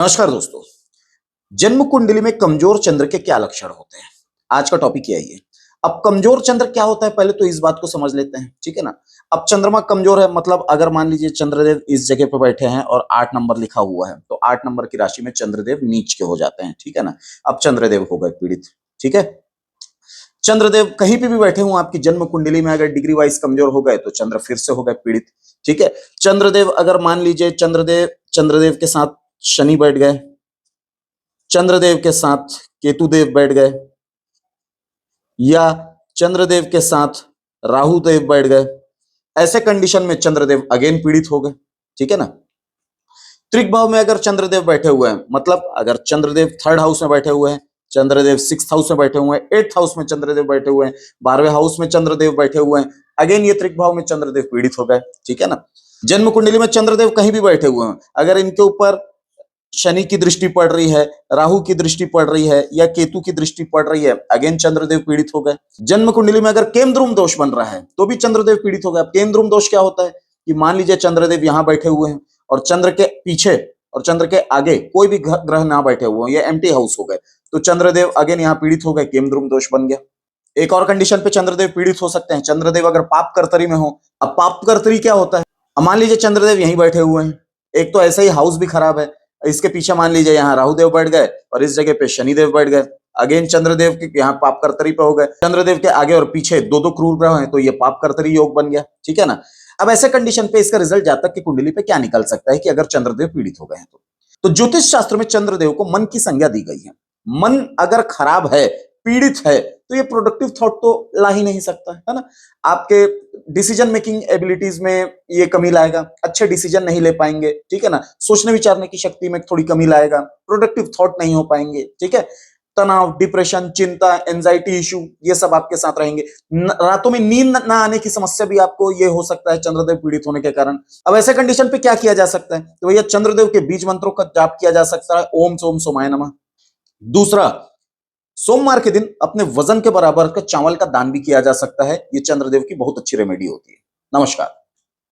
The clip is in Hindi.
नमस्कार दोस्तों। जन्म कुंडली में कमजोर चंद्र के क्या लक्षण होते हैं, आज का टॉपिक यही है। अब कमजोर चंद्र क्या होता है, पहले तो इस बात को समझ लेते हैं, ठीक है ना। अब चंद्रमा कमजोर है मतलब अगर मान लीजिए चंद्रदेव इस जगह पर बैठे हैं और 8 नंबर लिखा हुआ है तो 8 नंबर की राशि में चंद्रदेव नीच के हो जाते हैं, ठीक है ना। अब चंद्रदेव हो गए पीड़ित, ठीक है। चंद्रदेव कहीं पे भी बैठे हुए आपकी जन्म कुंडली में अगर डिग्री वाइज कमजोर हो गए तो चंद्र फिर से हो गए पीड़ित, ठीक है। चंद्रदेव अगर मान लीजिए चंद्रदेव के साथ शनि बैठ गए, चंद्रदेव के साथ केतुदेव बैठ गए, या चंद्रदेव के साथ राहु देव बैठ गए, ऐसे कंडीशन में चंद्रदेव अगेन पीड़ित हो गए, ठीक है ना। त्रिक भाव में अगर चंद्रदेव बैठे हुए हैं, मतलब अगर चंद्रदेव थर्ड हाउस में बैठे हुए हैं, चंद्रदेव सिक्स हाउस में बैठे हुए हैं, एट्थ हाउस में चंद्रदेव बैठे हुए हैं, 12वें हाउस में चंद्रदेव बैठे हुए हैं, अगेन ये त्रिक भाव में चंद्रदेव पीड़ित हो गए, ठीक है ना। जन्म कुंडली में चंद्रदेव कहीं भी बैठे हुए हैं, अगर इनके ऊपर शनि की दृष्टि पड़ रही है, राहु की दृष्टि पड़ रही है या केतु की दृष्टि पड़ रही है, अगेन चंद्रदेव पीड़ित हो गए। जन्म कुंडली में अगर केंद्रुम दोष बन रहा है तो भी चंद्रदेव पीड़ित हो गए। अब केंद्रुम दोष क्या होता है कि मान लीजिए चंद्रदेव यहां बैठे हुए हैं और चंद्र के पीछे और चंद्र के आगे कोई भी ग्रह ना बैठे हुए, ये एम्प्टी हाउस हो गए, तो चंद्रदेव अगेन यहां पीड़ित हो गए, केंद्रुम दोष बन गया। एक और कंडीशन पे चंद्रदेव पीड़ित हो सकते हैं, चंद्रदेव अगर पाप कर्तरी में हो। अब पाप कर्तरी क्या होता है, अब मान लीजिए चंद्रदेव यहीं बैठे हुए हैं, एक तो ऐसे ही हाउस भी खराब है, इसके पीछे मान लीजिए यहाँ राहुदेव बैठ गए और इस जगह पे शनिदेव बैठ गए, अगेन चंद्रदेव के यहाँ पाप कर्तरी पे हो गए। चंद्रदेव के आगे और पीछे दो दो क्रूर ग्रह हैं तो ये पाप कर्तरी योग बन गया, ठीक है ना। अब ऐसे कंडीशन पे इसका रिजल्ट जातक की कुंडली पे क्या निकल सकता है कि अगर चंद्रदेव पीड़ित हो गए हैं तो ज्योतिष शास्त्र में चंद्रदेव को मन की संज्ञा दी गई है। मन अगर खराब है, पीड़ित है, तो ये प्रोडक्टिव थॉट तो ला ही नहीं सकता है ना। आपके डिसीजन मेकिंग एबिलिटीज में ये कमी लाएगा, अच्छे डिसीजन नहीं ले पाएंगे, ठीक है ना। सोचने विचारने की शक्ति में थोड़ी कमी लाएगा, प्रोडक्टिव थॉट नहीं हो पाएंगे, ठीक है। तनाव, डिप्रेशन, चिंता, एंजाइटी इशू ये सब आपके साथ रहेंगे। रातों में नींद ना आने की समस्या भी आपको ये हो सकता है चंद्रदेव पीड़ित होने के कारण। अब ऐसे कंडीशन पे क्या किया जा सकता है, तो भैया चंद्रदेव के बीज मंत्रों का जाप किया जा सकता है, ओम सोम सोमाय नमः। दूसरा, सोमवार के दिन अपने वजन के बराबर का चावल का दान भी किया जा सकता है, ये चंद्रदेव की बहुत अच्छी रेमेडी होती है। नमस्कार।